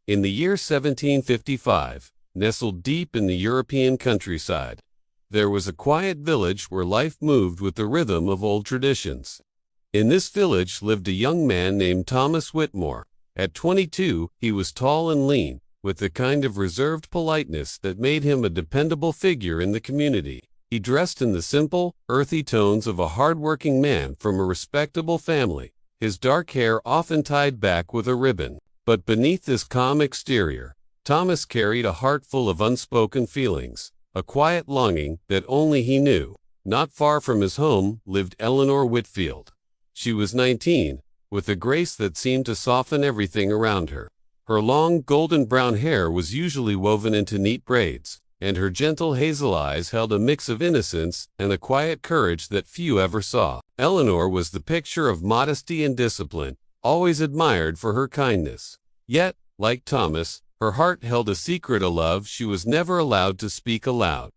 In the year 1755, nestled deep in the European countryside, there was a quiet village where life moved with the rhythm of old traditions. In this village lived a young man named Thomas Whitmore. At 22, he was tall and lean, with the kind of reserved politeness that made him a dependable figure in the community. He dressed in the simple, earthy tones of a hard-working man from a respectable family, his dark hair often tied back with a ribbon. But beneath this calm exterior, Thomas carried a heart full of unspoken feelings, a quiet longing that only he knew. Not far from his home lived Eleanor Whitfield. She was 19, with a grace that seemed to soften everything around her. Her long, golden-brown hair was usually woven into neat braids, and her gentle hazel eyes held a mix of innocence and a quiet courage that few ever saw. Eleanor was the picture of modesty and discipline, always admired for her kindness. Yet, like Thomas, her heart held a secret, a love she was never allowed to speak aloud.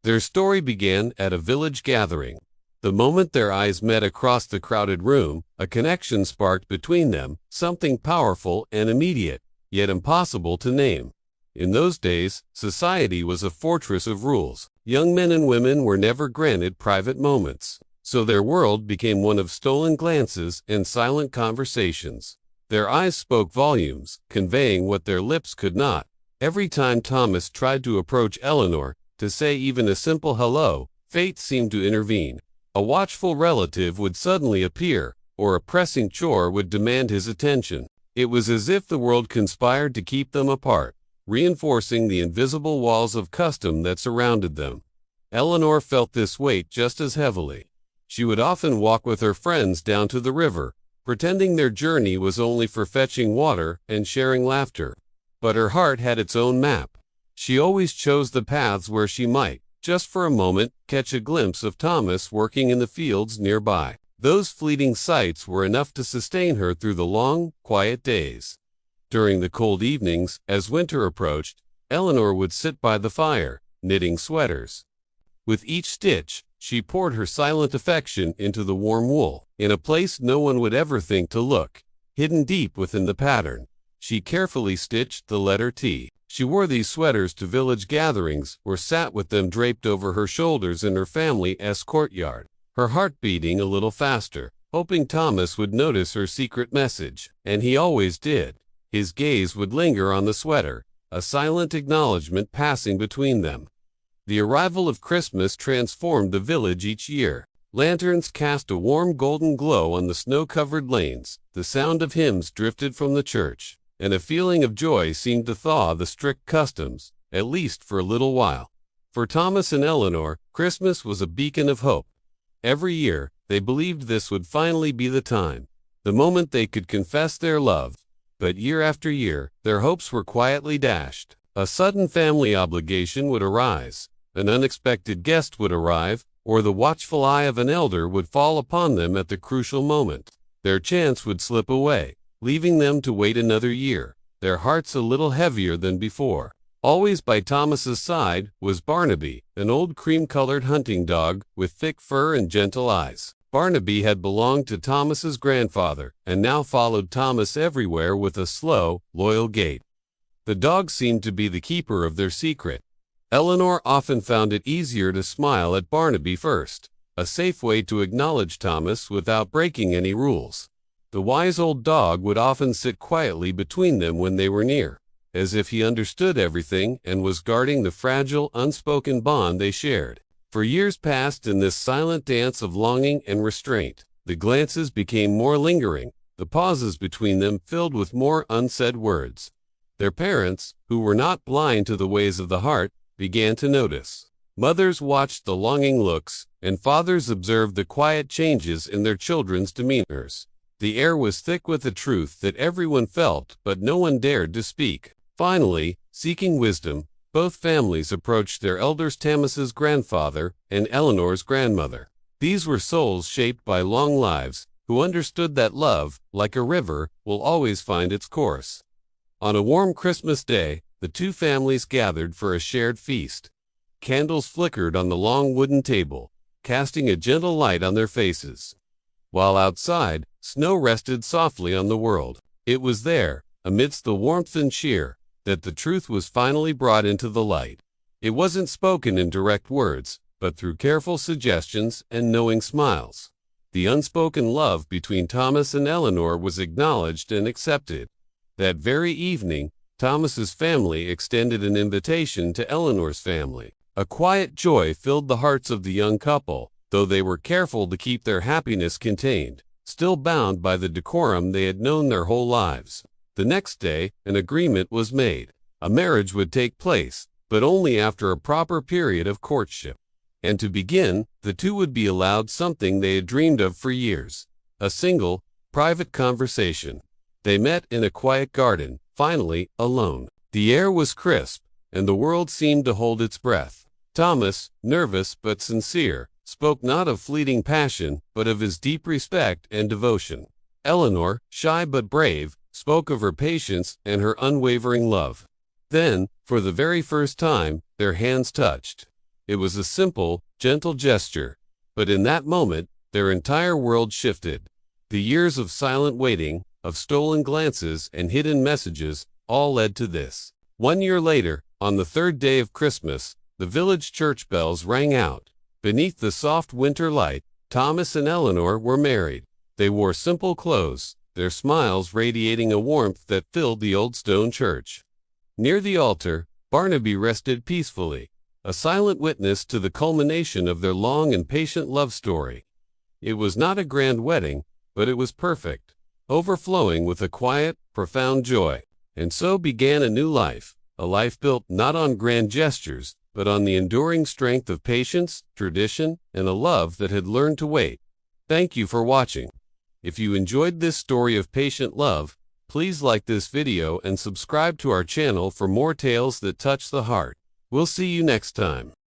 Their story began at a village gathering. The moment their eyes met across the crowded room, a connection sparked between them, something powerful and immediate, yet impossible to name. In those days, society was a fortress of rules. Young men and women were never granted private moments, so their world became one of stolen glances and silent conversations. Their eyes spoke volumes, conveying what their lips could not. Every time Thomas tried to approach Eleanor, to say even a simple hello, fate seemed to intervene. A watchful relative would suddenly appear, or a pressing chore would demand his attention. It was as if the world conspired to keep them apart, reinforcing the invisible walls of custom that surrounded them. Eleanor felt this weight just as heavily. She would often walk with her friends down to the river, pretending their journey was only for fetching water and sharing laughter. But her heart had its own map. She always chose the paths where she might, just for a moment, catch a glimpse of Thomas working in the fields nearby. Those fleeting sights were enough to sustain her through the long, quiet days. During the cold evenings, as winter approached, Eleanor would sit by the fire, knitting sweaters. With each stitch, she poured her silent affection into the warm wool. In a place no one would ever think to look, hidden deep within the pattern, she carefully stitched the letter T. She wore these sweaters to village gatherings, or sat with them draped over her shoulders in her family's courtyard, her heart beating a little faster, hoping Thomas would notice her secret message. And he always did. His gaze would linger on the sweater, a silent acknowledgement passing between them. The arrival of Christmas transformed the village each year. Lanterns cast a warm golden glow on the snow-covered lanes, the sound of hymns drifted from the church, and a feeling of joy seemed to thaw the strict customs, at least for a little while. For Thomas and Eleanor, Christmas was a beacon of hope. Every year, they believed this would finally be the time, the moment they could confess their love. But year after year, their hopes were quietly dashed. A sudden family obligation would arise, an unexpected guest would arrive, or the watchful eye of an elder would fall upon them at the crucial moment. Their chance would slip away, leaving them to wait another year, their hearts a little heavier than before. Always by Thomas's side was Barnaby, an old cream-colored hunting dog with thick fur and gentle eyes. Barnaby had belonged to Thomas's grandfather, and now followed Thomas everywhere with a slow, loyal gait. The dog seemed to be the keeper of their secret. Eleanor often found it easier to smile at Barnaby first, a safe way to acknowledge Thomas without breaking any rules. The wise old dog would often sit quietly between them when they were near, as if he understood everything and was guarding the fragile, unspoken bond they shared. For years passed in this silent dance of longing and restraint. The glances became more lingering, the pauses between them filled with more unsaid words. Their parents, who were not blind to the ways of the heart, began to notice. Mothers watched the longing looks, and fathers observed the quiet changes in their children's demeanors. The air was thick with a truth that everyone felt, but no one dared to speak. Finally, seeking wisdom, both families approached their elders, Thomas's grandfather and Eleanor's grandmother. These were souls shaped by long lives, who understood that love, like a river, will always find its course. On a warm Christmas day, the two families gathered for a shared feast. Candles flickered on the long wooden table, casting a gentle light on their faces. While outside, snow rested softly on the world. It was there, amidst the warmth and cheer, that the truth was finally brought into the light. It wasn't spoken in direct words, but through careful suggestions and knowing smiles. The unspoken love between Thomas and Eleanor was acknowledged and accepted. That very evening, Thomas's family extended an invitation to Eleanor's family. A quiet joy filled the hearts of the young couple, though they were careful to keep their happiness contained, still bound by the decorum they had known their whole lives. The next day, an agreement was made. A marriage would take place, but only after a proper period of courtship. And to begin, the two would be allowed something they had dreamed of for years: a single, private conversation. They met in a quiet garden, finally, alone. The air was crisp, and the world seemed to hold its breath. Thomas, nervous but sincere, spoke not of fleeting passion, but of his deep respect and devotion. Eleanor, shy but brave, spoke of her patience and her unwavering love. Then, for the very first time, their hands touched. It was a simple, gentle gesture, but in that moment, their entire world shifted. The years of silent waiting, of stolen glances and hidden messages, all led to this. 1 year later, on the third day of Christmas, the village church bells rang out. Beneath the soft winter light, Thomas and Eleanor were married. They wore simple clothes, their smiles radiating a warmth that filled the old stone church. Near the altar, Barnaby rested peacefully, a silent witness to the culmination of their long and patient love story. It was not a grand wedding, but it was perfect, overflowing with a quiet, profound joy. And so began a new life, a life built not on grand gestures, but on the enduring strength of patience, tradition, and a love that had learned to wait. Thank you for watching. If you enjoyed this story of patient love, please like this video and subscribe to our channel for more tales that touch the heart. We'll see you next time.